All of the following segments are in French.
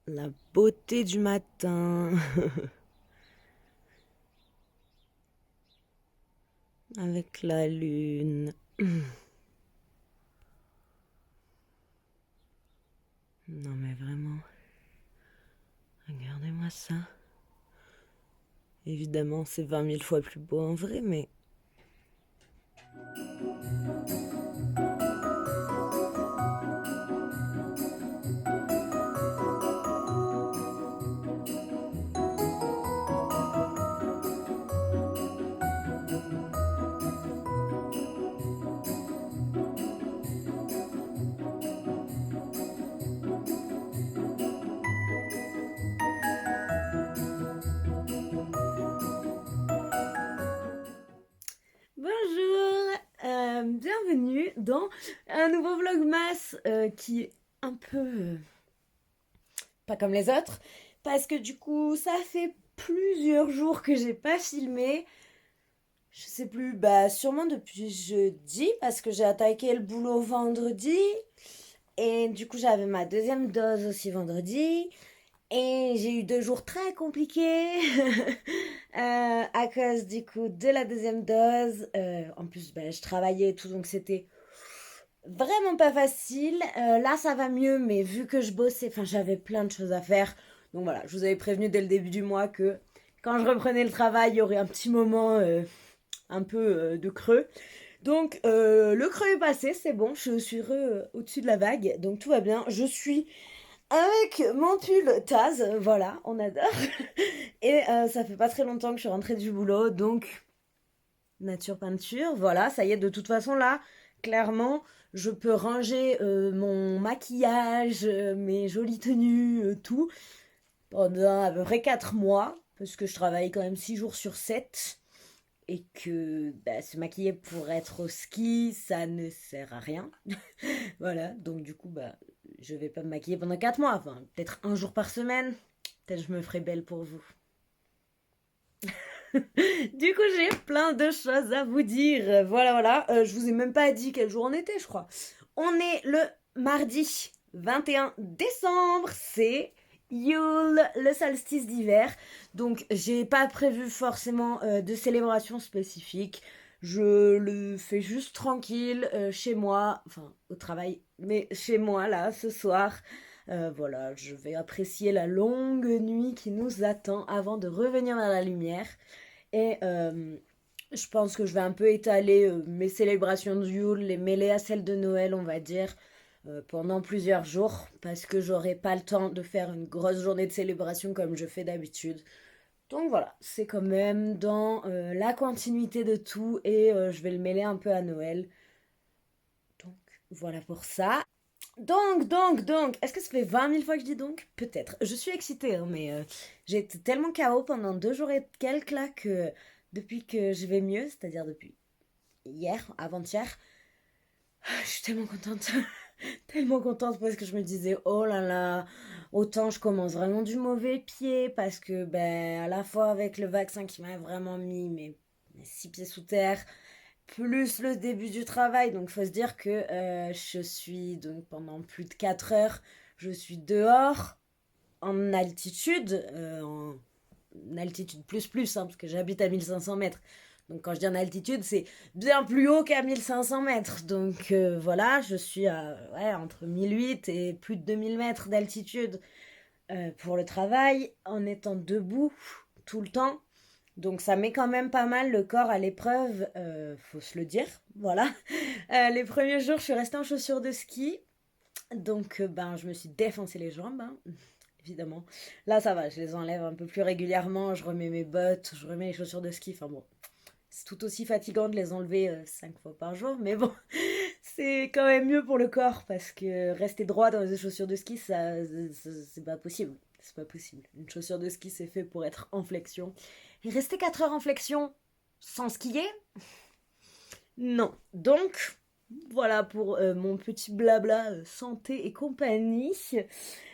La beauté du matin. Avec la lune. Non mais vraiment, regardez-moi ça. Évidemment, c'est 20 000 fois plus beau en vrai, mais... Bonjour, bienvenue dans un nouveau vlogmas qui est un peu pas comme les autres, parce que du coup, ça fait plusieurs jours que j'ai pas filmé. Je sais plus, bah sûrement depuis jeudi, parce que j'ai attaqué le boulot vendredi. Et du coup, j'avais ma deuxième dose aussi vendredi. Et j'ai eu 2 jours très compliqués à cause du coup de la deuxième dose. En plus, bah, je travaillais et tout, donc c'était vraiment pas facile. Là, ça va mieux, mais vu que je bossais, enfin, j'avais plein de choses à faire. Donc voilà, je vous avais prévenu dès le début du mois que quand je reprenais le travail, il y aurait un petit moment un peu de creux. Donc le creux est passé, c'est bon, je suis au-dessus de la vague, donc tout va bien. Je suis avec mon pull Taz, voilà, on adore. Et ça fait pas très longtemps que je suis rentrée du boulot, donc nature peinture, voilà, ça y est, de toute façon là, clairement, je peux ranger mon maquillage, mes jolies tenues, tout, pendant à peu près 4 mois, parce que je travaille quand même 6 jours sur 7 et que bah, se maquiller pour être au ski, ça ne sert à rien. Voilà, donc du coup, bah, je vais pas me maquiller pendant 4 mois, enfin, peut-être un jour par semaine. Peut-être je me ferai belle pour vous. Du coup, j'ai plein de choses à vous dire. Voilà, voilà. Je vous ai même pas dit quel jour on était, je crois. On est le mardi 21 décembre. C'est Yule, le solstice d'hiver. Donc, j'ai pas prévu forcément de célébration spécifique. Je le fais juste tranquille chez moi, enfin au travail, mais chez moi là ce soir. Voilà, je vais apprécier la longue nuit qui nous attend avant de revenir dans la lumière. Et je pense que je vais un peu étaler mes célébrations de Yule, les mêler à celles de Noël, on va dire, pendant plusieurs jours, parce que j'aurai pas le temps de faire une grosse journée de célébration comme je fais d'habitude. Donc voilà, c'est quand même dans la continuité de tout et je vais le mêler un peu à Noël. Donc voilà pour ça. Donc, est-ce que ça fait 20 000 fois que je dis donc? Peut-être. Je suis excitée, hein, mais j'ai été tellement KO pendant 2 jours et quelques là que depuis que je vais mieux, c'est-à-dire depuis hier, avant-hier, je suis tellement contente. Tellement contente parce que je me disais, oh là là, autant je commence vraiment du mauvais pied parce que, ben, à la fois avec le vaccin qui m'a vraiment mis mes 6 pieds sous terre, plus le début du travail. Donc, il faut se dire que je suis, donc, pendant plus de 4 heures, je suis dehors, en altitude, en altitude plus, hein, parce que j'habite à 1 500 mètres. Donc, quand je dis en altitude, c'est bien plus haut qu'à 1 500 mètres. Donc, voilà, je suis à, ouais, entre 1 800 et plus de 2 000 mètres d'altitude pour le travail, en étant debout tout le temps. Donc ça met quand même pas mal le corps à l'épreuve, faut se le dire, voilà. Les premiers jours, je suis restée en chaussures de ski, donc ben je me suis défoncé les jambes, hein, évidemment. Là ça va, je les enlève un peu plus régulièrement, je remets mes bottes, je remets les chaussures de ski, enfin bon. C'est tout aussi fatigant de les enlever 5 fois par jour, mais bon, c'est quand même mieux pour le corps parce que rester droit dans les chaussures de ski, c'est pas possible. C'est pas possible. Une chaussure de ski, c'est fait pour être en flexion. Et rester 4 heures en flexion sans skier, non. Donc, voilà pour mon petit blabla santé et compagnie.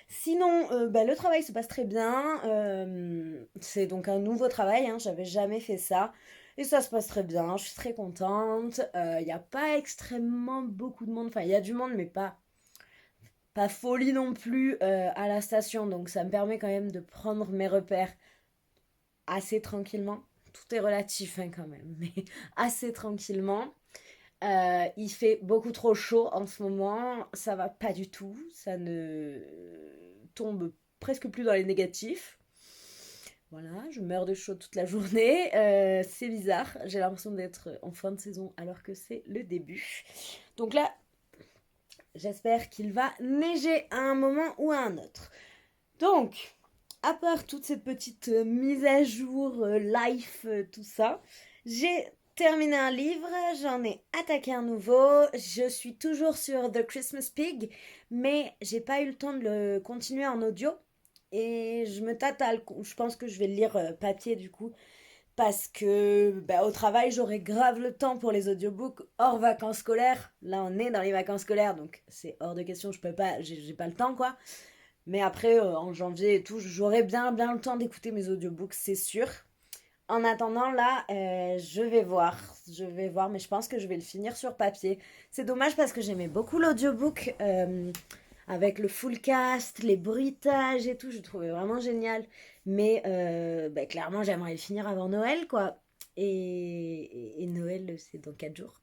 Sinon, bah, le travail se passe très bien. C'est donc un nouveau travail, hein, j'avais jamais fait ça. Et ça se passe très bien, je suis très contente. Il n'y a pas extrêmement beaucoup de monde. Enfin, il y a du monde, mais pas pas folie non plus à la station, donc ça me permet quand même de prendre mes repères assez tranquillement. Tout est relatif hein, quand même, mais assez tranquillement. Il fait beaucoup trop chaud en ce moment, ça va pas du tout, ça ne tombe presque plus dans les négatifs. Voilà, je meurs de chaud toute la journée. C'est bizarre, j'ai l'impression d'être en fin de saison alors que c'est le début. Donc là, j'espère qu'il va neiger à un moment ou à un autre. Donc, à part toute cette petite mise à jour, life, tout ça, j'ai terminé un livre, j'en ai attaqué un nouveau. Je suis toujours sur The Christmas Pig, mais j'ai pas eu le temps de le continuer en audio. Et je me tâte je pense que je vais le lire papier du coup. Parce que bah, au travail, j'aurai grave le temps pour les audiobooks hors vacances scolaires. Là, on est dans les vacances scolaires, donc c'est hors de question, je peux pas, j'ai pas le temps quoi. Mais après, en janvier et tout, j'aurai bien le temps d'écouter mes audiobooks, c'est sûr. En attendant, là, je vais voir, mais je pense que je vais le finir sur papier. C'est dommage parce que j'aimais beaucoup l'audiobook avec le full cast, les bruitages et tout, je trouvais vraiment génial. Mais bah, clairement, j'aimerais le finir avant Noël, quoi. Et Noël, c'est dans 4 jours.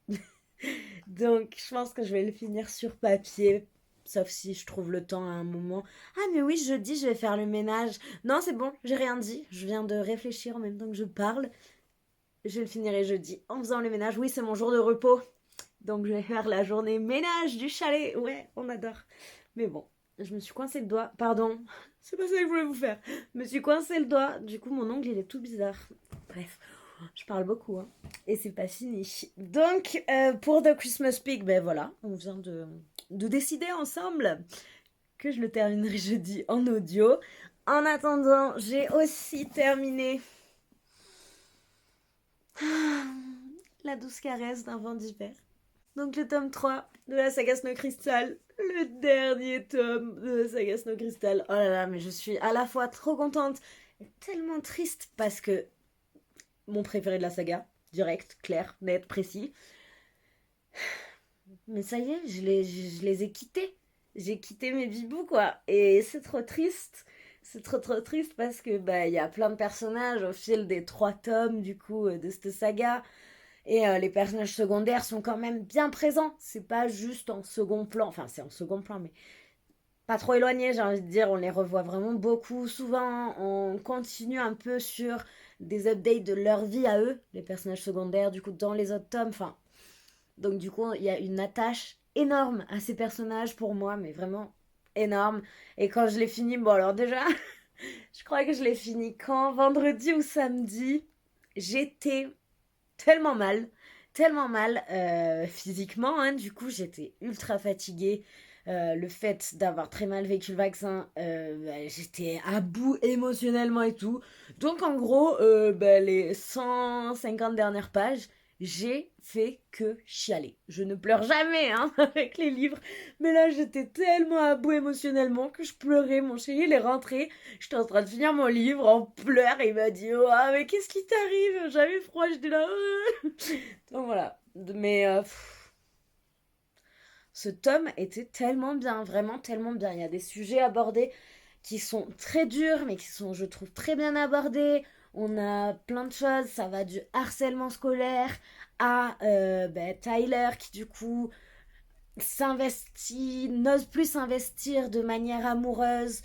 Donc, je pense que je vais le finir sur papier. Sauf si je trouve le temps à un moment. Ah, mais oui, jeudi, je vais faire le ménage. Non, c'est bon, j'ai rien dit. Je viens de réfléchir en même temps que je parle. Je le finirai jeudi en faisant le ménage. Oui, c'est mon jour de repos. Donc, je vais faire la journée ménage du chalet. Ouais, on adore. Mais bon, je me suis coincé le doigt. Pardon, c'est pas ça que je voulais vous faire. Je me suis coincé le doigt. Du coup, mon ongle, il est tout bizarre. Bref, je parle beaucoup, hein. Et c'est pas fini. Donc, pour The Christmas Pig, ben voilà, on vient de décider ensemble que je le terminerai jeudi en audio. En attendant, j'ai aussi terminé La douce caresse d'un vent d'hiver. Donc le tome 3 de la saga Snow Crystal, le dernier tome de la saga Snow Crystal. Oh là là, mais je suis à la fois trop contente et tellement triste parce que mon préféré de la saga, direct, clair, net, précis. Mais ça y est, je les ai quittés. J'ai quitté mes bibous, quoi. Et c'est trop triste. C'est trop triste parce que bah il y a plein de personnages au fil des 3 tomes du coup de cette saga. Et les personnages secondaires sont quand même bien présents. C'est pas juste en second plan. Enfin, c'est en second plan, mais pas trop éloigné, j'ai envie de dire. On les revoit vraiment beaucoup. Souvent, on continue un peu sur des updates de leur vie à eux, les personnages secondaires, du coup, dans les autres tomes. Enfin, donc, du coup, il y a une attache énorme à ces personnages pour moi, mais vraiment énorme. Et quand je l'ai fini, bon, alors déjà, je crois que je l'ai fini quand vendredi ou samedi. J'étais tellement mal physiquement, hein, du coup j'étais ultra fatiguée. Le fait d'avoir très mal vécu le vaccin, bah, j'étais à bout émotionnellement et tout. Donc en gros, bah, les 150 dernières pages, j'ai fait que chialer. Je ne pleure jamais hein, avec les livres, mais là j'étais tellement à bout émotionnellement que je pleurais. Mon chéri il est rentré, j'étais en train de finir mon livre en pleurs et il m'a dit oh mais qu'est-ce qui t'arrive? J'avais froid, j'étais là. Donc voilà, mais ce tome était tellement bien, vraiment tellement bien. Il y a des sujets abordés qui sont très durs, mais qui sont, je trouve, très bien abordés. On a plein de choses, ça va du harcèlement scolaire à ben, Tyler qui du coup s'investit, n'ose plus s'investir de manière amoureuse,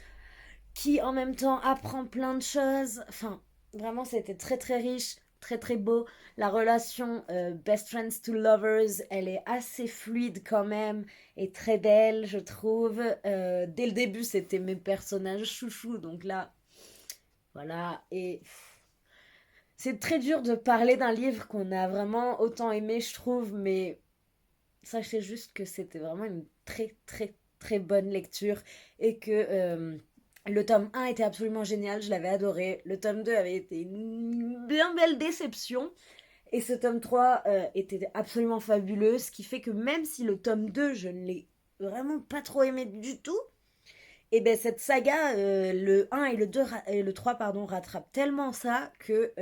qui en même temps apprend plein de choses. Enfin, vraiment, c'était très riche, très beau. La relation Best Friends to Lovers, elle est assez fluide quand même et très belle, je trouve. Dès le début, c'était mes personnages chouchous, donc là, voilà. Et c'est très dur de parler d'un livre qu'on a vraiment autant aimé, je trouve, mais sachez juste que c'était vraiment une très bonne lecture et que le tome 1 était absolument génial, je l'avais adoré. Le tome 2 avait été une bien belle déception. Et ce tome 3 était absolument fabuleux, ce qui fait que même si le tome 2, je ne l'ai vraiment pas trop aimé du tout, et ben cette saga, le 1 et le 2 et le 3 pardon, rattrapent tellement ça que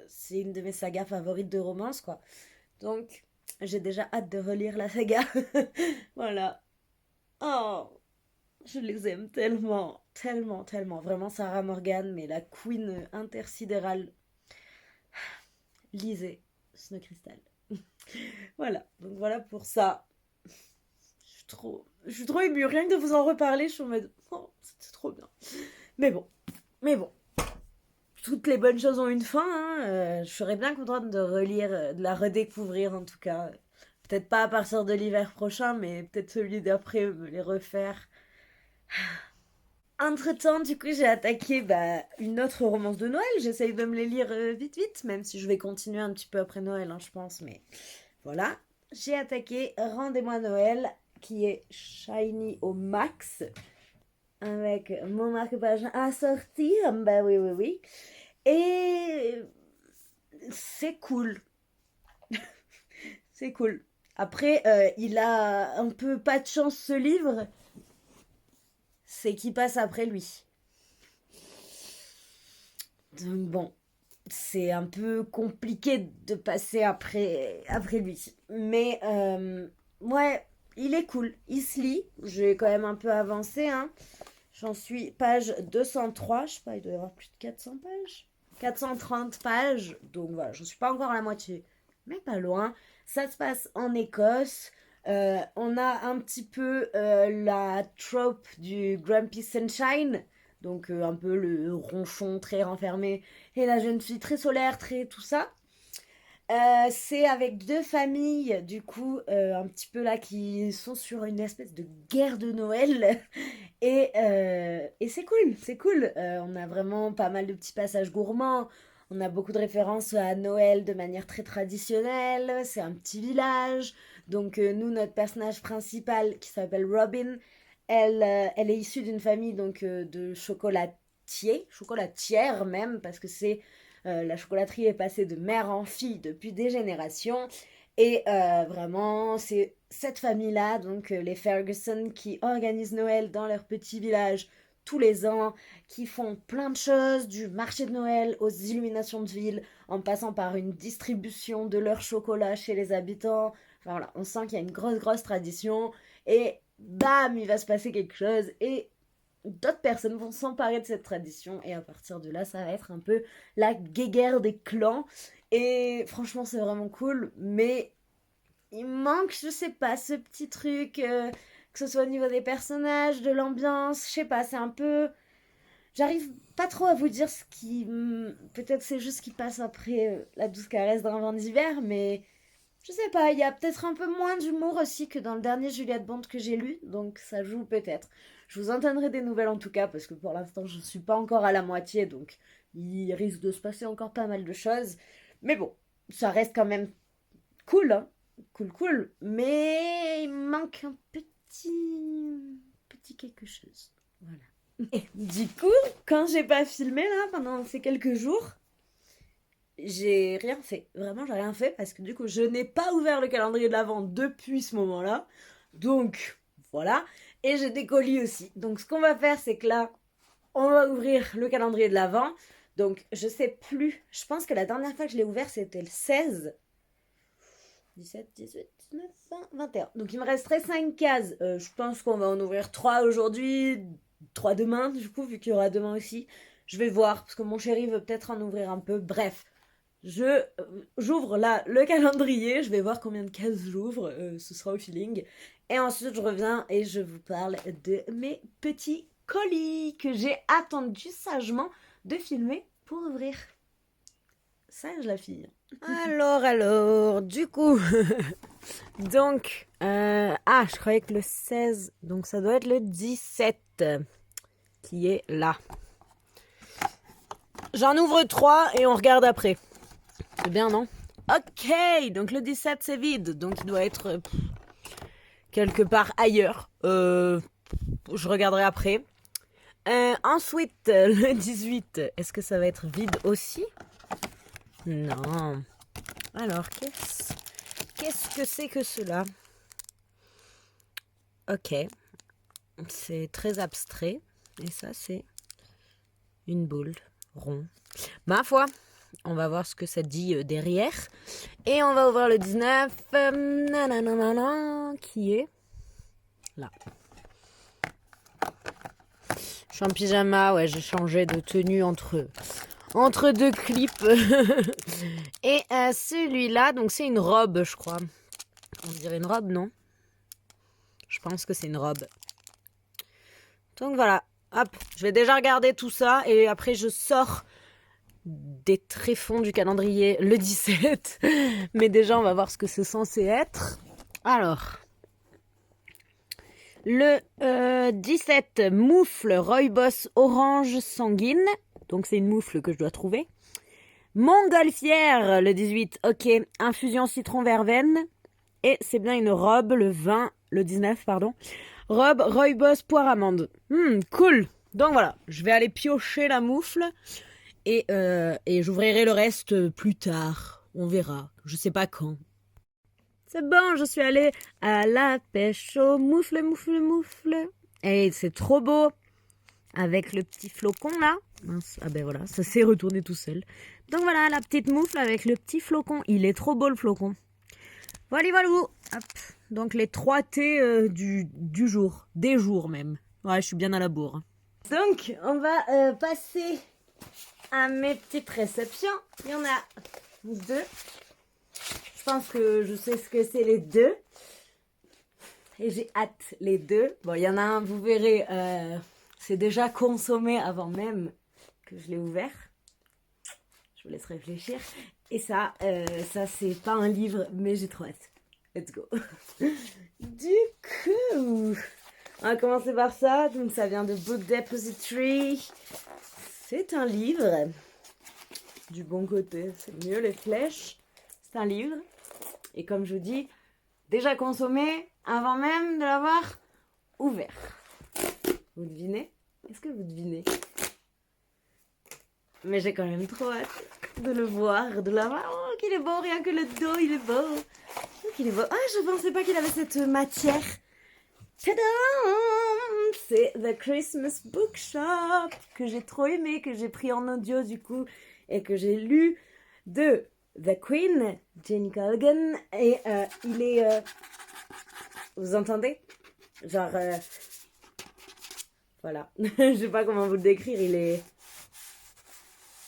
c'est une de mes sagas favorites de romance, quoi. Donc, j'ai déjà hâte de relire la saga. Voilà. Oh. Je les aime tellement, tellement, tellement. Vraiment, Sarah Morgan, mais la queen intersidérale. Lisez Snow Crystal. Voilà, donc voilà pour ça. Je suis trop émue. Rien que de vous en reparler, je suis en mode, oh, c'était trop bien. Mais bon. Toutes les bonnes choses ont une fin. Hein. Je serais bien contente de relire, de la redécouvrir en tout cas. Peut-être pas à partir de l'hiver prochain, mais peut-être celui d'après, me les refaire. Entre-temps, du coup, j'ai attaqué une autre romance de Noël. J'essaye de me les lire vite, vite, même si je vais continuer un petit peu après Noël, hein, je pense. Mais voilà. J'ai attaqué Rendez-moi Noël, qui est shiny au max, avec mon marque-page à sortir. Bah oui, oui, oui. Et c'est cool. C'est cool. Après, il a un peu pas de chance ce livre. C'est qu'il passe après lui. Donc bon, c'est un peu compliqué de passer après lui. Mais ouais, il est cool. Il se lit. J'ai quand même un peu avancé. Hein. J'en suis page 203. Je sais pas, il doit y avoir plus de 400 pages. 430 pages. Donc voilà, j'en suis pas encore à la moitié. Mais pas loin. Ça se passe en Écosse. On a un petit peu la trope du Grumpy Sunshine. Donc un peu le ronchon très renfermé et la jeune fille très solaire, très tout ça. C'est avec deux familles, du coup, un petit peu là, qui sont sur une espèce de guerre de Noël. Et c'est cool, c'est cool. On a vraiment pas mal de petits passages gourmands. On a beaucoup de références à Noël de manière très traditionnelle. C'est un petit village. Donc nous, notre personnage principal, qui s'appelle Robin, elle est issue d'une famille donc, de chocolatières même, parce que la chocolaterie est passée de mère en fille depuis des générations. Et vraiment, c'est cette famille-là, donc les Ferguson, qui organisent Noël dans leur petit village tous les ans, qui font plein de choses, du marché de Noël aux illuminations de ville, en passant par une distribution de leur chocolat chez les habitants. Enfin voilà, on sent qu'il y a une grosse, grosse tradition. Et bam, il va se passer quelque chose. Et d'autres personnes vont s'emparer de cette tradition. Et à partir de là, ça va être un peu la guéguerre des clans. Et franchement, c'est vraiment cool. Mais il manque, je sais pas, ce petit truc, que ce soit au niveau des personnages, de l'ambiance, je sais pas, c'est un peu. J'arrive pas trop à vous dire ce qui. Peut-être c'est juste ce qui passe après la douce caresse d'un vent d'hiver, mais je sais pas, il y a peut-être un peu moins d'humour aussi que dans le dernier Juliette Bond que j'ai lu, donc ça joue peut-être. Je vous en donnerai des nouvelles en tout cas, parce que pour l'instant je suis pas encore à la moitié, donc il risque de se passer encore pas mal de choses. Mais bon, ça reste quand même cool, hein. Cool, cool. Mais il manque un petit quelque chose. Voilà. Et du coup, quand j'ai pas filmé là pendant ces quelques jours, j'ai rien fait. Vraiment, j'ai rien fait parce que du coup, je n'ai pas ouvert le calendrier de l'Avent depuis ce moment-là. Donc, voilà. Et j'ai des colis aussi. Donc, ce qu'on va faire, c'est que là, on va ouvrir le calendrier de l'Avent. Donc, je sais plus. Je pense que la dernière fois que je l'ai ouvert, c'était le 16. 17, 18, 19, 20, 21. Donc il me resterait 5 cases. Je pense qu'on va en ouvrir 3 aujourd'hui, 3 demain, du coup, vu qu'il y aura demain aussi. Je vais voir, parce que mon chéri veut peut-être en ouvrir un peu. Bref, j'ouvre là le calendrier, je vais voir combien de cases j'ouvre, ce sera au feeling. Et ensuite, je reviens et je vous parle de mes petits colis que j'ai attendu sagement de filmer pour ouvrir. Sage la fille. Alors, du coup, donc, je croyais que le 16, donc ça doit être le 17 qui est là. J'en ouvre 3 et on regarde après. C'est bien, non? Ok, donc le 17 c'est vide, donc il doit être quelque part ailleurs. Je regarderai après. Ensuite, le 18, est-ce que ça va être vide aussi? Non. Alors, qu'est-ce que c'est que cela? Ok. C'est très abstrait. Et ça, c'est une boule ronde. Ma foi, on va voir ce que ça dit derrière. Et on va ouvrir le 19. Qui est là. suis en pyjama, ouais, j'ai changé de tenue entre deux clips. Et celui-là, donc c'est une robe, je crois. On dirait une robe, non? Je pense que c'est une robe. Donc voilà, hop, je vais déjà regarder tout ça et après je sors des tréfonds du calendrier le 17. Mais déjà, on va voir ce que c'est censé être. Alors, le 17, moufle Rooibos orange sanguine. Donc c'est une moufle que je dois trouver. Montgolfière, le 18, ok, infusion citron verveine. Et c'est bien une robe, le 19, pardon. Robe Rooibos poire amande. Cool. Donc voilà, je vais aller piocher la moufle et j'ouvrirai le reste plus tard. On verra, je sais pas quand. C'est bon, je suis allée à la pêche au moufle. Et c'est trop beau. Avec le petit flocon là. Mince, ah ben voilà, ça s'est retourné tout seul. Donc voilà, la petite moufle avec le petit flocon. Il est trop beau le flocon. Voilà. Hop. Donc les 3 thés du jour. Des jours même. Ouais, je suis bien à la bourre. Donc, on va passer à mes petites réceptions. Il y en a 2. Je pense que je sais ce que c'est les 2. Et j'ai hâte les 2. Bon, il y en a un, vous verrez, c'est déjà consommé avant même que je l'ai ouvert. Je vous laisse réfléchir. Et ça c'est pas un livre, mais j'ai trop hâte. Let's go. Du coup, on va commencer par ça. Donc ça vient de Book Depository. C'est un livre. Du bon côté, c'est mieux les flèches. C'est un livre. Et comme je vous dis, déjà consommé avant même de l'avoir ouvert. Vous devinez? Est-ce que vous devinez? Mais j'ai quand même trop hâte de le voir, de l'avoir. Oh, qu'il est beau, rien que le dos, il est beau. Oh, qu'il est beau. Ah, je pensais pas qu'il avait cette matière. Tadam! C'est The Christmas Bookshop que j'ai trop aimé, que j'ai pris en audio du coup et que j'ai lu de The Queen, Jenny Colgan. Et il est... vous entendez? Genre... voilà. Je sais pas comment vous le décrire, il est...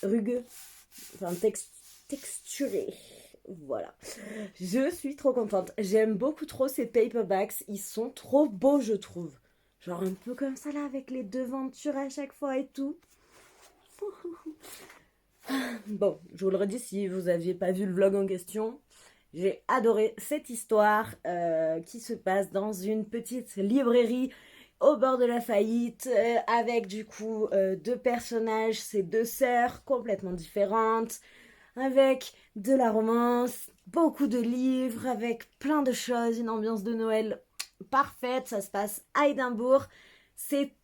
rugueux, enfin texturé. Voilà. Je suis trop contente. J'aime beaucoup trop ces paperbacks. Ils sont trop beaux, je trouve. Genre un peu comme ça là, avec les devantures à chaque fois et tout. Bon, je vous le redis si vous n'aviez pas vu le vlog en question. J'ai adoré cette histoire qui se passe dans une petite librairie au bord de la faillite, avec du coup 2 personnages, ces 2 sœurs complètement différentes, avec de la romance, beaucoup de livres, avec plein de choses, une ambiance de Noël parfaite. Ça se passe à Édimbourg. C'est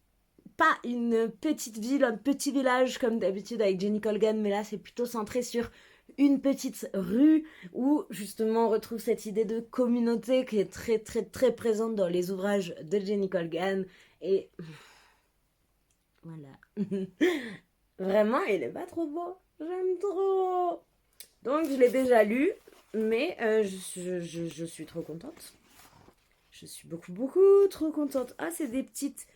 pas une petite ville, un petit village comme d'habitude avec Jenny Colgan, mais là c'est plutôt centré sur une petite rue où justement on retrouve cette idée de communauté qui est très très très présente dans les ouvrages de Jenny Colgan. Et voilà. Vraiment, il est pas trop beau. J'aime trop. Donc je l'ai déjà lu, mais je suis trop contente. Je suis beaucoup trop contente. Ah, c'est des petites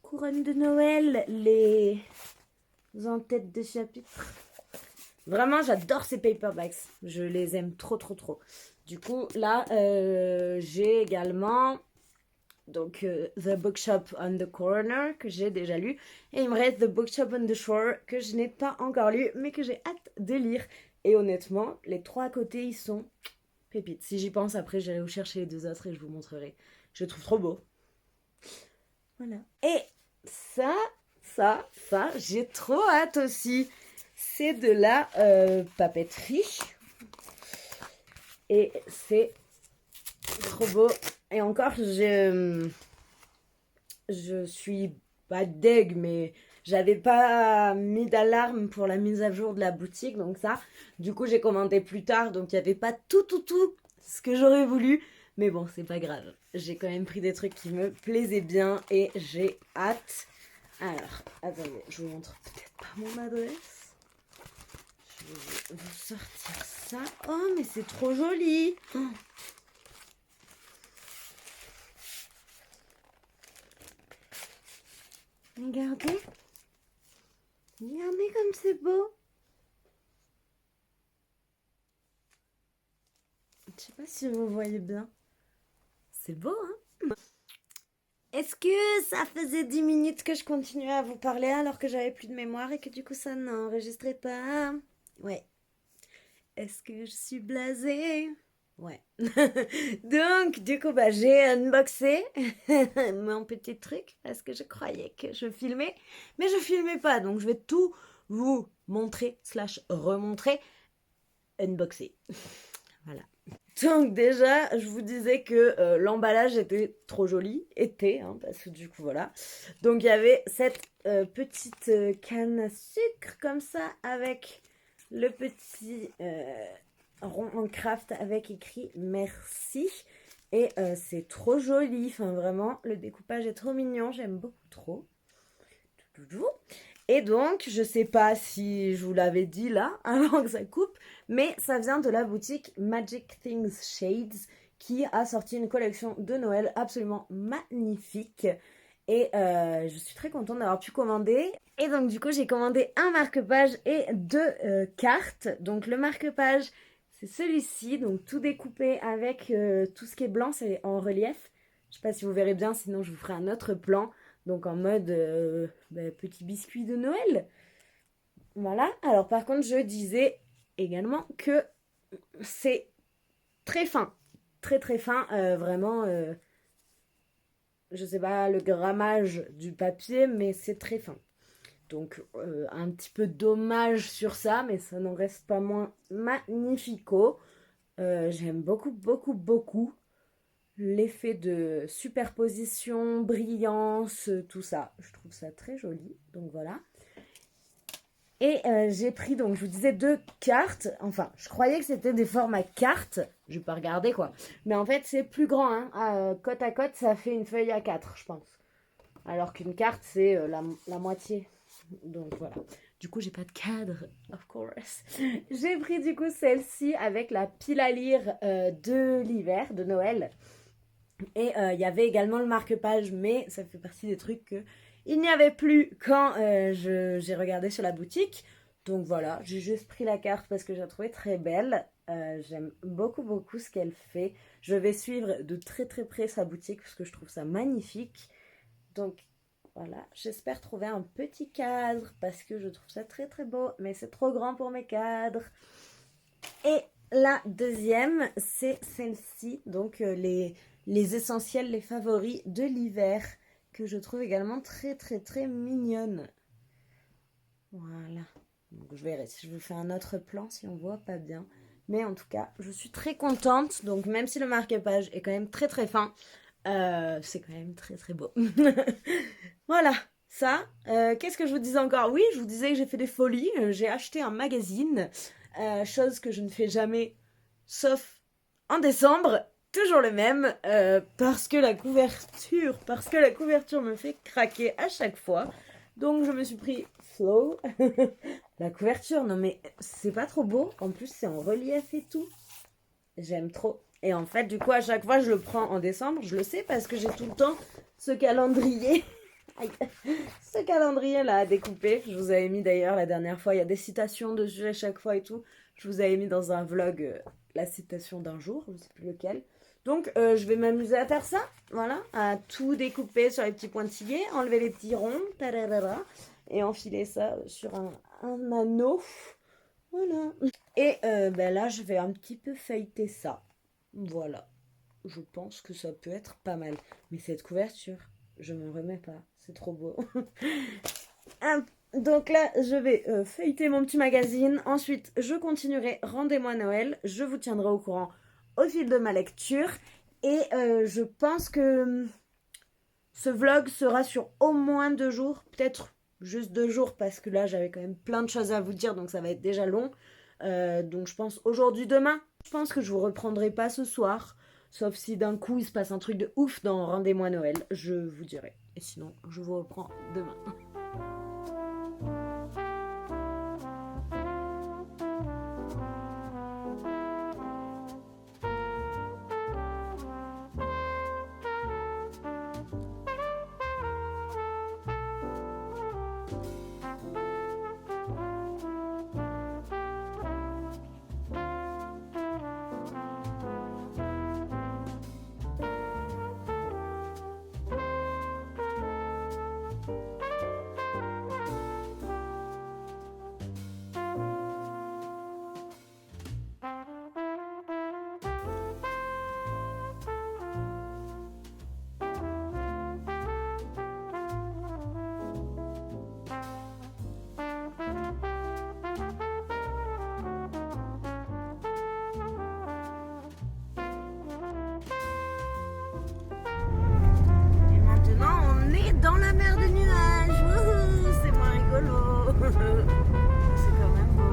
couronnes de Noël, les en-têtes de chapitre. Vraiment, j'adore ces paperbacks. Je les aime trop. Du coup, là, j'ai également donc The Bookshop on the Corner que j'ai déjà lu. Et il me reste The Bookshop on the Shore que je n'ai pas encore lu, mais que j'ai hâte de lire. Et honnêtement, les 3 à côté, ils sont pépites. Si j'y pense, après, j'irai vous chercher les 2 autres et je vous montrerai. Je le trouve trop beau. Voilà. Et ça, j'ai trop hâte aussi. C'est de la papeterie. Et c'est trop beau. Et encore, je suis pas deg, mais j'avais pas mis d'alarme pour la mise à jour de la boutique. Donc ça, du coup, j'ai commandé plus tard. Donc il n'y avait pas tout ce que j'aurais voulu. Mais bon, c'est pas grave. J'ai quand même pris des trucs qui me plaisaient bien et j'ai hâte. Alors, attendez, je vous montre peut-être pas mon adresse. Je vais vous sortir ça. Oh, mais c'est trop joli. Oh. Regardez. Regardez comme c'est beau. Je sais pas si vous voyez bien. C'est beau, hein? Est-ce que ça faisait 10 minutes que je continuais à vous parler alors que j'avais plus de mémoire et que du coup ça n'enregistrait pas? Ouais. Est-ce que je suis blasée? Ouais. Donc, du coup, bah, j'ai unboxé mon petit truc parce que je croyais que je filmais, mais je filmais pas. Donc, je vais tout vous montrer slash remontrer, unboxer. Voilà. Donc déjà, je vous disais que l'emballage était trop joli, hein, parce que du coup voilà. Donc il y avait cette petite canne à sucre comme ça avec le petit rond en craft avec écrit merci. Et c'est trop joli, enfin vraiment, le découpage est trop mignon, j'aime beaucoup trop. Et donc, je sais pas si je vous l'avais dit là, avant que ça coupe, mais ça vient de la boutique Magic Things Shades qui a sorti une collection de Noël absolument magnifique. Et je suis très contente d'avoir pu commander. Et donc, du coup, j'ai commandé un marque-page et deux cartes. Donc, le marque-page, c'est celui-ci, donc tout découpé avec tout ce qui est blanc, c'est en relief. Je sais pas si vous verrez bien, sinon je vous ferai un autre plan. Donc en mode petit biscuit de Noël. Voilà. Alors par contre, je disais également que c'est très fin. Très très fin. Vraiment, je sais pas le grammage du papier, mais c'est très fin. Donc un petit peu dommage sur ça, mais ça n'en reste pas moins magnifico. J'aime beaucoup, beaucoup, beaucoup l'effet de superposition, brillance, tout ça. Je trouve ça très joli. Donc voilà. Et j'ai pris, donc je vous disais, deux cartes. Enfin, je croyais que c'était des formats cartes. Je vais pas regarder quoi. Mais en fait, c'est plus grand. Hein. Côte à côte, ça fait une feuille à 4, je pense. Alors qu'une carte, c'est la moitié. Donc voilà. Du coup, j'ai pas de cadre, of course. J'ai pris du coup celle-ci avec la pile à lire de l'hiver, de Noël. Et il y avait également le marque-page, mais ça fait partie des trucs que il n'y avait plus quand j'ai regardé sur la boutique. Donc voilà, j'ai juste pris la carte parce que je la trouvais très belle. J'aime beaucoup beaucoup ce qu'elle fait. Je vais suivre de très très près sa boutique parce que je trouve ça magnifique. Donc voilà, j'espère trouver un petit cadre parce que je trouve ça très très beau, mais c'est trop grand pour mes cadres. Et la deuxième, c'est celle-ci, donc les essentiels, les favoris de l'hiver, que je trouve également très très très mignonne. Voilà. Donc je verrai si je vous fais un autre plan si on voit pas bien. Mais en tout cas, je suis très contente. Donc même si le marque-page est quand même très très fin, c'est quand même très très beau. Voilà. Ça, qu'est-ce que je vous disais encore? Oui, je vous disais que j'ai fait des folies. J'ai acheté un magazine, chose que je ne fais jamais, sauf en décembre. Toujours le même, parce que la couverture me fait craquer à chaque fois. Donc je me suis pris Flow. La couverture, non mais c'est pas trop beau. En plus, c'est en relief et tout. J'aime trop. Et en fait, du coup, à chaque fois, je le prends en décembre. Je le sais parce que j'ai tout le temps ce calendrier. Ce calendrier là à découper. Je vous avais mis d'ailleurs la dernière fois. Il y a des citations dessus à chaque fois et tout. Je vous avais mis dans un vlog la citation d'un jour. Je ne sais plus lequel. Donc, je vais m'amuser à faire ça. Voilà. À tout découper sur les petits pointillés. Enlever les petits ronds. Tararara, et enfiler ça sur un anneau. Voilà. Et là, je vais un petit peu feuilleter ça. Voilà. Je pense que ça peut être pas mal. Mais cette couverture, je m'en remets pas. C'est trop beau. Donc là, je vais feuilleter mon petit magazine. Ensuite, je continuerai Rendez-moi Noël. Je vous tiendrai au courant au fil de ma lecture. Et je pense que ce vlog sera sur au moins 2 jours. Peut-être juste 2 jours parce que là, j'avais quand même plein de choses à vous dire. Donc ça va être déjà long. Donc je pense aujourd'hui, demain. Je pense que je vous reprendrai pas ce soir. Sauf si d'un coup il se passe un truc de ouf dans Rendez-moi Noël. Je vous dirai. Et sinon, je vous reprends demain. mer de nuages. Wouhou, c'est moins rigolo. C'est quand même beau.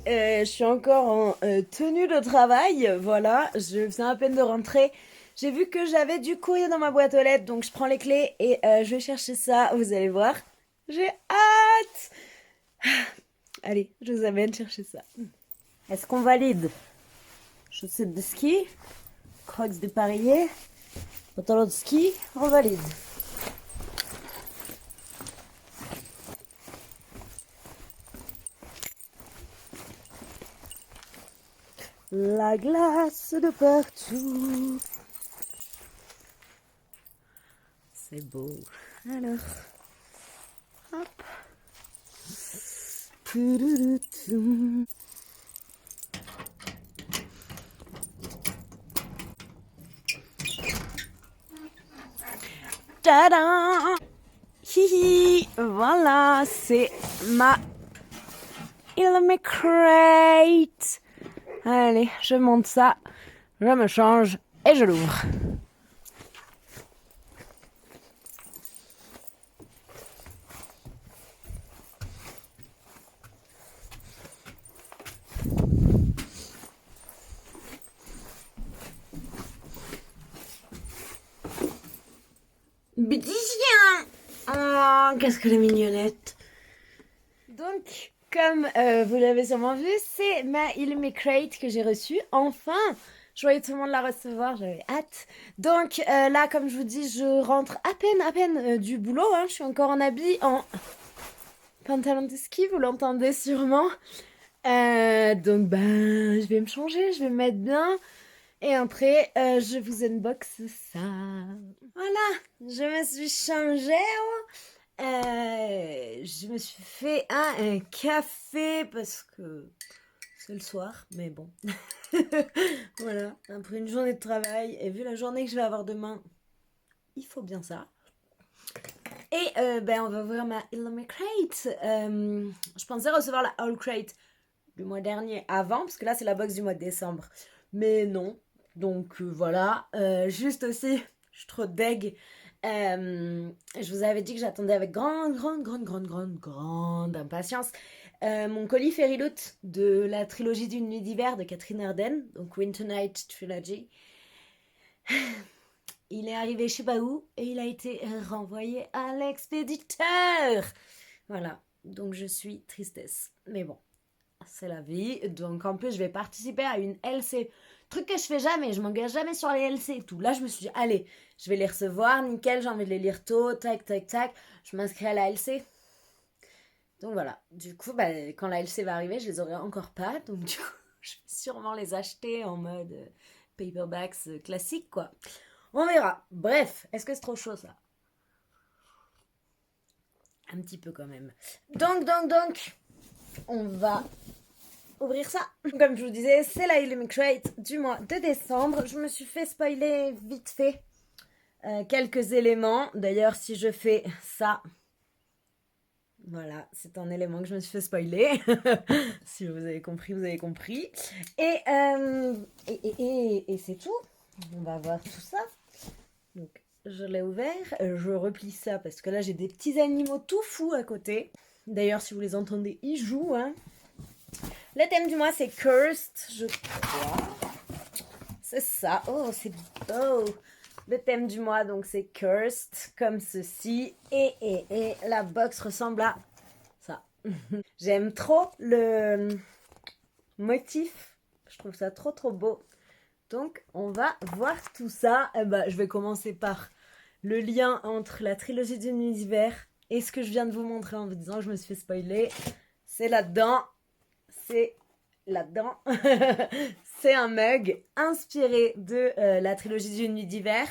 Je suis encore en tenue de travail, voilà, je viens à peine de rentrer. J'ai vu que j'avais du courrier dans ma boîte aux lettres, donc je prends les clés et je vais chercher ça, vous allez voir. J'ai hâte. Allez, je vous amène chercher ça. Est-ce qu'on valide? Chaussettes de ski, crocs dépareillés, pantalon de ski, on valide. La glace de partout. C'est beau. Alors, hop. Tadam! Hihi! Voilà, c'est ma Illuminate Crate. Allez, je monte ça, je me change et je l'ouvre. Petit chien! Oh, qu'est-ce que la mignonnette! Donc, comme vous l'avez sûrement vu, c'est ma Illuminate Crate que j'ai reçue. Enfin, je voyais tout le monde la recevoir, j'avais hâte. Donc là, comme je vous dis, je rentre à peine du boulot. Hein. Je suis encore en habit, en pantalon de ski, vous l'entendez sûrement. Donc, je vais me changer, je vais me mettre bien. Et après, je vous unbox ça. Voilà, je me suis changée. Je me suis fait un café parce que c'est le soir, mais bon. Voilà, après une journée de travail et vu la journée que je vais avoir demain, il faut bien ça. Et on va ouvrir ma Illuminate Crate. Je pensais recevoir la All Crate du mois dernier avant, parce que là c'est la box du mois de décembre. Mais non, donc voilà. Juste aussi, je suis trop deg. Je vous avais dit que j'attendais avec grande impatience mon colis Fairyloot de la trilogie d'une nuit d'hiver de Catherine Arden, donc Winter Night Trilogy. Il est arrivé je sais pas où et il a été renvoyé à l'expéditeur. Voilà, donc je suis tristesse. Mais bon, c'est la vie. Donc en plus je vais participer à une LC. Truc que je fais jamais, je m'engage jamais sur les LC et tout. Là je me suis dit, allez, je vais les recevoir, nickel, j'ai envie de les lire tôt, tac. Je m'inscris à la LC. Donc voilà, du coup, quand la LC va arriver, je les aurai encore pas. Donc du coup, je vais sûrement les acheter en mode paperbacks classique, quoi. On verra. Bref, est-ce que c'est trop chaud, ça? Un petit peu quand même. Donc, on va ouvrir ça. Comme je vous disais, c'est la Illuminate du mois de décembre. Je me suis fait spoiler vite fait quelques éléments. D'ailleurs, si je fais ça, voilà, c'est un élément que je me suis fait spoiler. Si vous avez compris, vous avez compris. Et c'est tout. On va voir tout ça. Donc, je l'ai ouvert. Je replie ça parce que là, j'ai des petits animaux tout fous à côté. D'ailleurs, si vous les entendez, ils jouent. Hein. Le thème du mois, c'est Cursed, je crois. C'est ça. Oh, c'est beau. Le thème du mois, donc, c'est Cursed, comme ceci. Et la box ressemble à ça. J'aime trop le motif. Je trouve ça trop, trop beau. Donc, on va voir tout ça. Eh ben, je vais commencer par le lien entre la trilogie du univers et ce que je viens de vous montrer en vous disant que je me suis fait spoiler. C'est là-dedans. C'est là-dedans. C'est un mug inspiré de la trilogie du univers.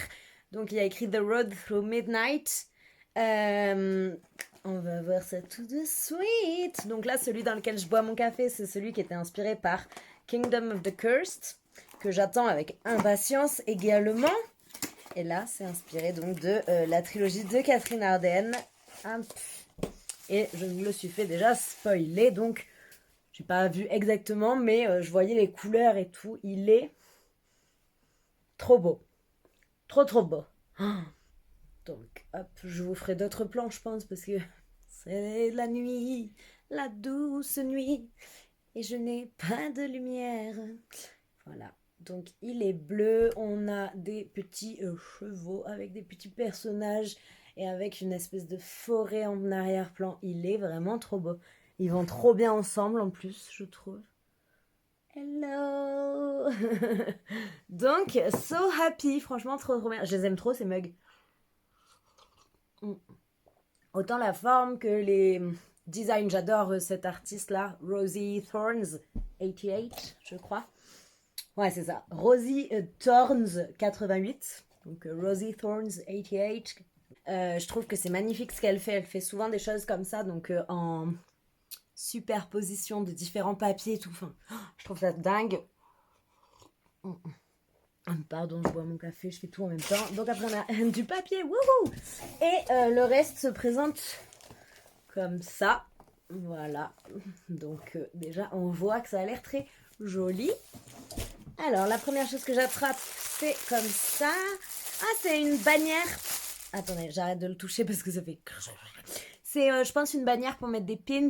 Donc, il y a écrit The Road Through Midnight. On va voir ça tout de suite. Donc là, celui dans lequel je bois mon café, c'est celui qui était inspiré par Kingdom of the Cursed, que j'attends avec impatience également. Et là, c'est inspiré donc de la trilogie de Catherine Arden. Et je me le suis fait déjà spoiler, donc j'ai pas vu exactement, mais je voyais les couleurs et tout. Il est trop beau. Trop, trop beau. Donc, hop, je vous ferai d'autres plans, je pense, parce que c'est la nuit, la douce nuit, et je n'ai pas de lumière. Voilà. Donc, il est bleu. On a des petits chevaux avec des petits personnages et avec une espèce de forêt en arrière-plan. Il est vraiment trop beau. Ils vont trop bien ensemble en plus, je trouve. Hello. Donc, so happy. Franchement, trop, trop bien. Je les aime trop, ces mugs. Autant la forme que les designs. J'adore cet artiste-là, Rosie Thorns 88, je crois. Ouais, c'est ça. Rosie Thorns 88. Donc Rosie Thorns 88. Je trouve que c'est magnifique ce qu'elle fait. Elle fait souvent des choses comme ça, donc en superposition de différents papiers et tout. Enfin, je trouve ça dingue. Pardon, je bois mon café, je fais tout en même temps. Donc après on a du papier, wouhou. Et le reste se présente comme ça. Voilà. Donc déjà on voit que ça a l'air très joli. Alors la première chose que j'attrape, c'est comme ça. Ah, c'est une bannière. Attendez, j'arrête de le toucher parce que ça fait... C'est, je pense, une bannière pour mettre des pins.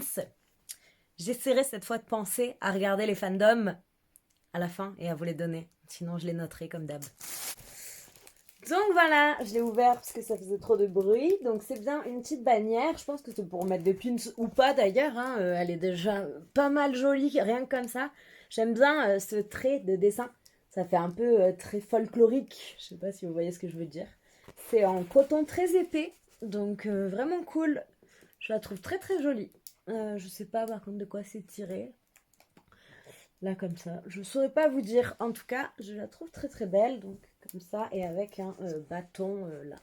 J'essaierai cette fois de penser à regarder les fandoms à la fin et à vous les donner. Sinon, je les noterai comme d'hab. Donc voilà, je l'ai ouvert parce que ça faisait trop de bruit. Donc c'est bien une petite bannière. Je pense que c'est pour mettre des pins ou pas d'ailleurs. Hein. Elle est déjà pas mal jolie, rien que comme ça. J'aime bien ce trait de dessin. Ça fait un peu très folklorique. Je sais pas si vous voyez ce que je veux dire. C'est en coton très épais. Donc vraiment cool. Je la trouve très très jolie. Je sais pas par contre de quoi c'est tiré. Là comme ça. Je saurais pas vous dire. En tout cas, je la trouve très très belle. Donc comme ça et avec un bâton là.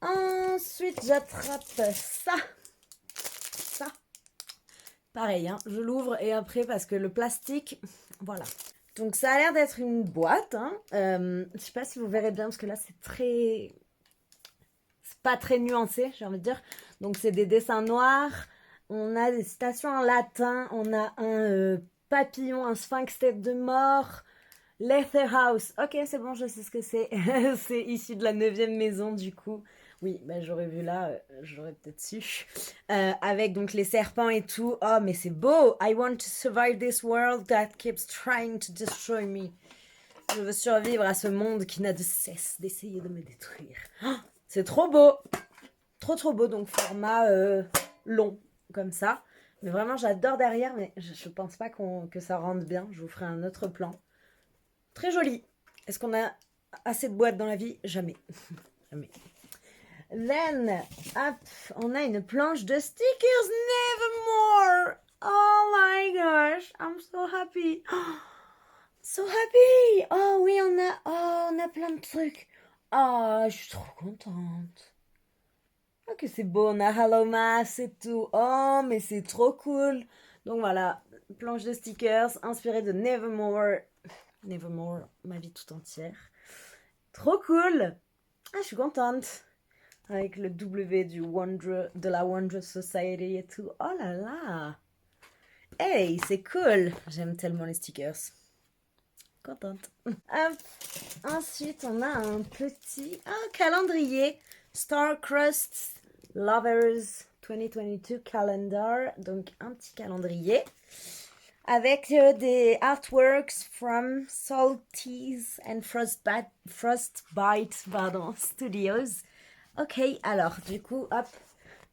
Ensuite, j'attrape ça. Ça. Pareil, hein, je l'ouvre et après parce que le plastique, voilà. Donc ça a l'air d'être une boîte. Hein. Je sais pas si vous verrez bien parce que là c'est très... C'est pas très nuancé, j'ai envie de dire. Donc c'est des dessins noirs. On a des citations en latin. On a un papillon, un sphinx tête de mort. Letterhouse. Ok, c'est bon, je sais ce que c'est. C'est issu de la 9e maison du coup. Oui, bah, j'aurais vu là, j'aurais peut-être su. Avec donc les serpents et tout. Oh, mais c'est beau. I want to survive this world that keeps trying to destroy me. Je veux survivre à ce monde qui n'a de cesse d'essayer de me détruire. Oh, c'est trop beau. Trop trop beau. Donc format long, comme ça. Mais vraiment, j'adore derrière, mais je pense pas que ça rentre bien. Je vous ferai un autre plan. Très joli. Est-ce qu'on a assez de boîtes dans la vie? Jamais. Jamais. Then, hop, on a une planche de stickers Nevermore. Oh my gosh, I'm so happy. So happy. Oh oui, on a plein de trucs. Oh, je suis trop contente. Oh, que c'est beau, on a Hello Mass et tout. Oh, mais c'est trop cool. Donc voilà, planche de stickers inspirée de Nevermore. Nevermore, ma vie tout entière. Trop cool! Ah, je suis contente. Avec le W de la Wondrous Society et tout. Oh là là! Hey, c'est cool! J'aime tellement les stickers. Contente. Hop. Ensuite, on a un petit calendrier. Starcrust Lovers 2022 Calendar. Donc, un petit calendrier. Avec des artworks from Salties and Frostbite Studios. Ok, alors, du coup, hop.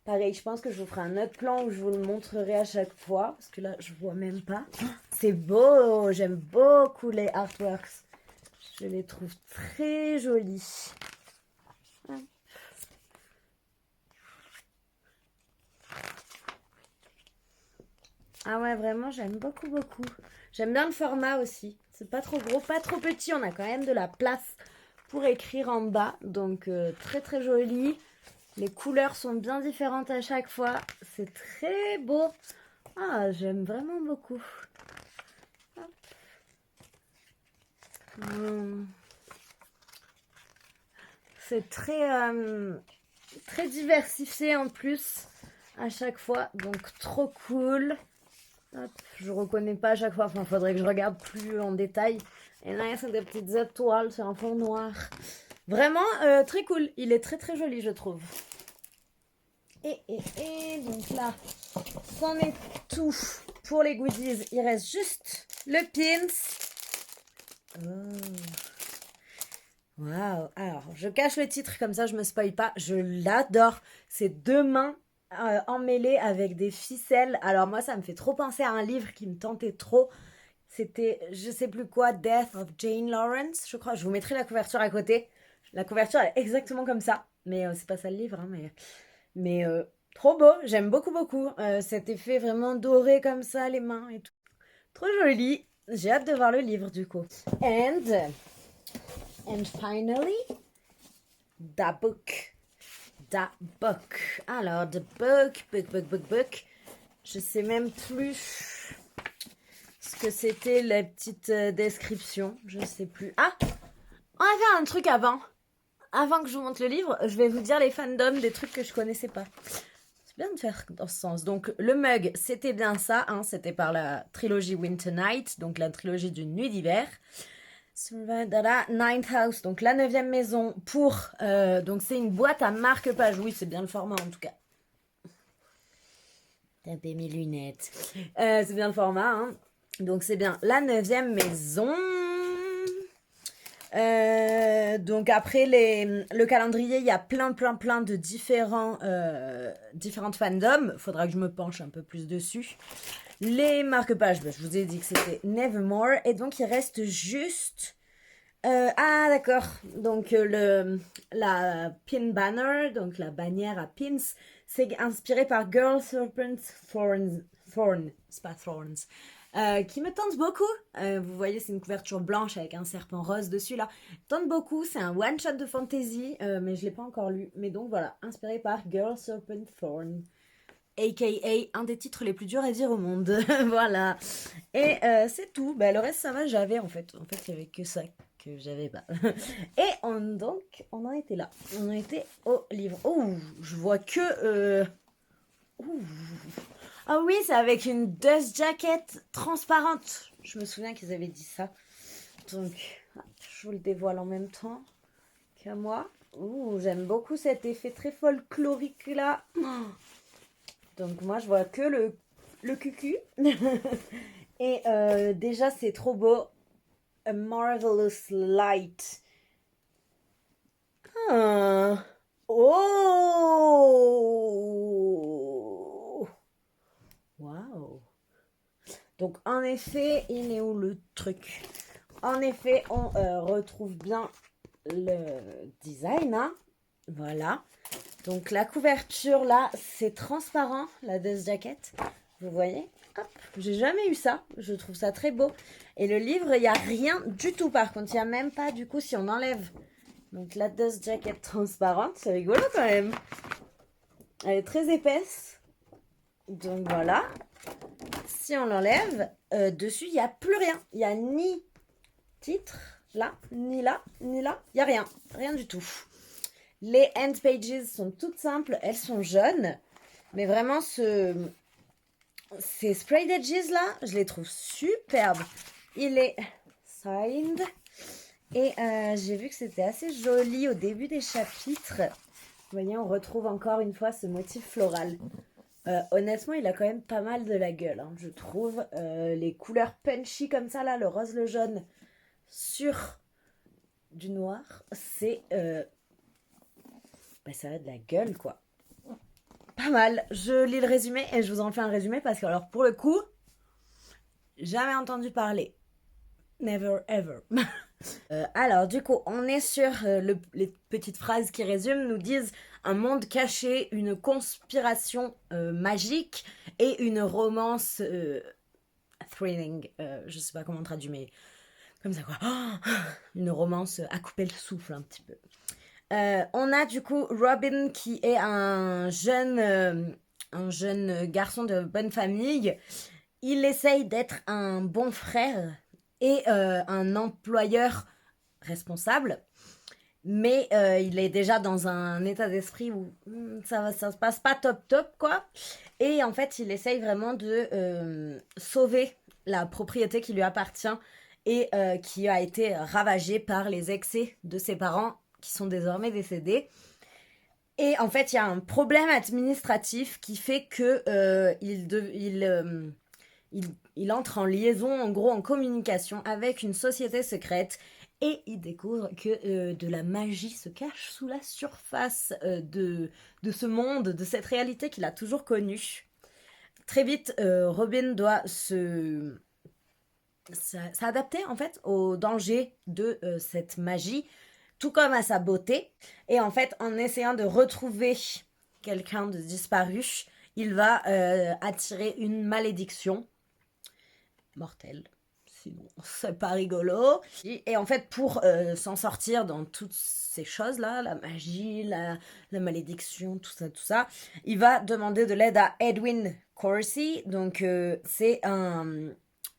Pareil, je pense que je vous ferai un autre plan où je vous le montrerai à chaque fois. Parce que là, je vois même pas. C'est beau! J'aime beaucoup les artworks. Je les trouve très jolis. Ah ouais, vraiment, j'aime beaucoup, beaucoup. J'aime bien le format aussi. C'est pas trop gros, pas trop petit. On a quand même de la place pour écrire en bas. Donc, très, très joli. Les couleurs sont bien différentes à chaque fois. C'est très beau. Ah, j'aime vraiment beaucoup. C'est très, très diversifié en plus à chaque fois. Donc, trop cool. Hop, je reconnais pas à chaque fois. Enfin, faudrait que je regarde plus en détail. Et là, c'est des petites étoiles sur un fond noir. Vraiment très cool. Il est très très joli, je trouve. Et donc là, c'en est tout pour les goodies. Il reste juste le pins. Oh. Waouh. Alors, je cache le titre comme ça, je me spoil pas. Je l'adore. C'est deux mains emmêlées avec des ficelles. Alors moi, ça me fait trop penser à un livre qui me tentait trop. C'était, je sais plus quoi, Death of Jane Lawrence, je crois. Je vous mettrai la couverture à côté. La couverture, elle est exactement comme ça. Mais c'est pas ça le livre, hein, mais trop beau. J'aime beaucoup, beaucoup. Cet effet vraiment doré comme ça, les mains et tout. Trop joli. J'ai hâte de voir le livre, du coup. And finally, the book. The book. Alors, the book. Je sais même plus ce que c'était la petite description. Je sais plus. Ah, on va faire un truc avant. Avant que je vous montre le livre, je vais vous dire les fandoms des trucs que je connaissais pas. C'est bien de faire dans ce sens. Donc, le mug, c'était bien ça. Hein, c'était par la trilogie Winter Night, donc la trilogie d'une nuit d'hiver. Ninth House, donc la 9e maison pour... donc, c'est une boîte à marque-page. Oui, c'est bien le format en tout cas. Tapez mes lunettes. C'est bien le format. Hein. Donc, c'est bien la 9e maison. Donc après le calendrier, il y a plein de différentes fandoms. Faudra que je me penche un peu plus dessus. Les marque-pages, je vous ai dit que c'était Nevermore. Et donc il reste juste... ah d'accord, donc la pin banner, donc la bannière à pins, c'est inspiré par Girl Serpent Thorn, c'est pas Thorns. Qui me tente beaucoup. Vous voyez, c'est une couverture blanche avec un serpent rose dessus là. Tente beaucoup, c'est un one shot de fantasy, mais je l'ai pas encore lu. Mais donc voilà, inspiré par Girl Serpent Thorn, aka un des titres les plus durs à dire au monde. Voilà. Et c'est tout. Bah, le reste ça va, j'avais en fait. En fait, il y avait que ça que j'avais pas. Et donc, on en était là. On en était au livre. Oh, je vois que... Ah oui, c'est avec une dust jacket transparente. Je me souviens qu'ils avaient dit ça. Donc, je vous le dévoile en même temps qu'à moi. Ouh, j'aime beaucoup cet effet très folklorique là. Donc moi, je vois que le cucu. Et déjà, c'est trop beau. A Marvelous Light. Ah. Oh! Waouh! Donc, en effet, il est où le truc? En effet, on retrouve bien le design. Hein. Voilà. Donc, la couverture, là, c'est transparent, la dust jacket. Vous voyez? Hop, j'ai jamais eu ça. Je trouve ça très beau. Et le livre, il n'y a rien du tout, par contre. Il n'y a même pas, du coup, si on enlève. Donc, la dust jacket transparente, c'est rigolo quand même. Elle est très épaisse. Donc, voilà. Si on l'enlève, dessus, il n'y a plus rien. Il n'y a ni titre, là, ni là, ni là. Il n'y a rien. Rien du tout. Les end pages sont toutes simples. Elles sont jaunes. Mais vraiment, ces sprayed edges là, je les trouve superbes. Il est signed. Et j'ai vu que c'était assez joli au début des chapitres. Vous voyez, on retrouve encore une fois ce motif floral. Honnêtement, il a quand même pas mal de la gueule, hein, je trouve. Les couleurs punchy comme ça, là, le rose, le jaune, sur du noir, c'est... ça a de la gueule, quoi. Pas mal. Je lis le résumé et je vous en fais un résumé parce que, alors, pour le coup, jamais entendu parler. Never ever. Alors, du coup, on est sur les petites phrases qui résument, nous disent un monde caché, une conspiration magique et une romance thrilling. Je sais pas comment on traduit, mais comme ça quoi. Une romance à couper le souffle un petit peu. On a du coup Robin qui est un jeune garçon de bonne famille. Il essaye d'être un bon frère et un employeur responsable, mais il est déjà dans un état d'esprit où ça se passe pas top quoi. Et en fait, il essaye vraiment de sauver la propriété qui lui appartient et qui a été ravagée par les excès de ses parents qui sont désormais décédés. Et en fait, il y a un problème administratif qui fait que il entre en liaison, en gros en communication avec une société secrète et il découvre que de la magie se cache sous la surface de ce monde, de cette réalité qu'il a toujours connue. Très vite, Robin doit s'adapter en fait au danger de cette magie, tout comme à sa beauté. Et en fait, en essayant de retrouver quelqu'un de disparu, il va attirer une malédiction mortelle. Sinon, c'est pas rigolo. Et en fait, pour s'en sortir dans toutes ces choses-là, la magie, la malédiction, tout ça, il va demander de l'aide à Edwin Corsi. Donc, c'est un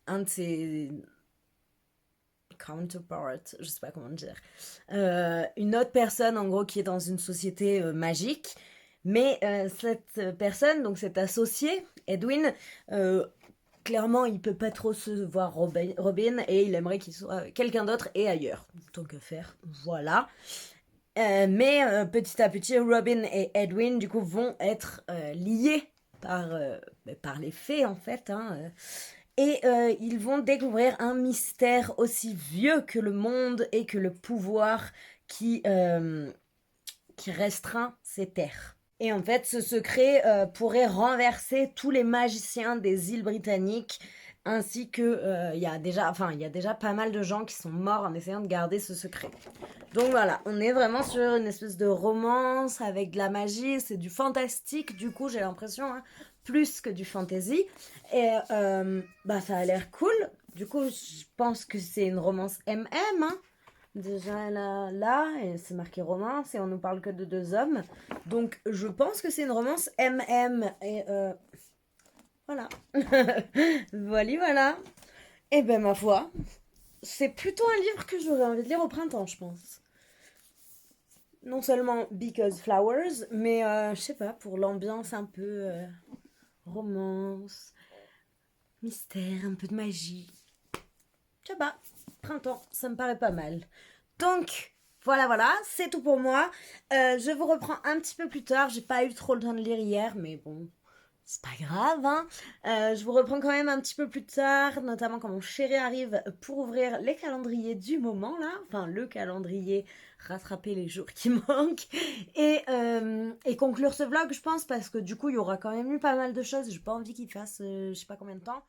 de ses counterparts, je sais pas comment dire. Une autre personne, en gros, qui est dans une société magique. Mais cette personne, donc cet associé, Edwin, clairement, il peut pas trop se voir Robin et il aimerait qu'il soit quelqu'un d'autre et ailleurs. Tant que faire, voilà. Mais petit à petit, Robin et Edwin, du coup, vont être liés par les fées, en fait. Et ils vont découvrir un mystère aussi vieux que le monde et que le pouvoir qui restreint ces terres. Et en fait, ce secret pourrait renverser tous les magiciens des îles britanniques, ainsi que il y a déjà pas mal de gens qui sont morts en essayant de garder ce secret. Donc voilà, on est vraiment sur une espèce de romance avec de la magie, c'est du fantastique, du coup j'ai l'impression, hein, plus que du fantasy. Et ça a l'air cool. Du coup, je pense que c'est une romance MM, hein. Déjà là, et c'est marqué romance et on nous parle que de deux hommes. Donc je pense que c'est une romance MM. Et voilà. Voilà. Et ben ma foi, c'est plutôt un livre que j'aurais envie de lire au printemps, je pense. Non seulement because flowers, mais je sais pas, pour l'ambiance un peu romance, mystère, un peu de magie. Je sais pas, printemps, ça me paraît pas mal. Donc, voilà, c'est tout pour moi. Je vous reprends un petit peu plus tard. J'ai pas eu trop le temps de lire hier, mais bon, c'est pas grave, hein. Je vous reprends quand même un petit peu plus tard, notamment quand mon chéri arrive pour ouvrir les calendriers du moment, là. Enfin, le calendrier, rattraper les jours qui manquent. Et conclure ce vlog, je pense, parce que du coup, il y aura quand même eu pas mal de choses. J'ai pas envie qu'il fasse je sais pas combien de temps.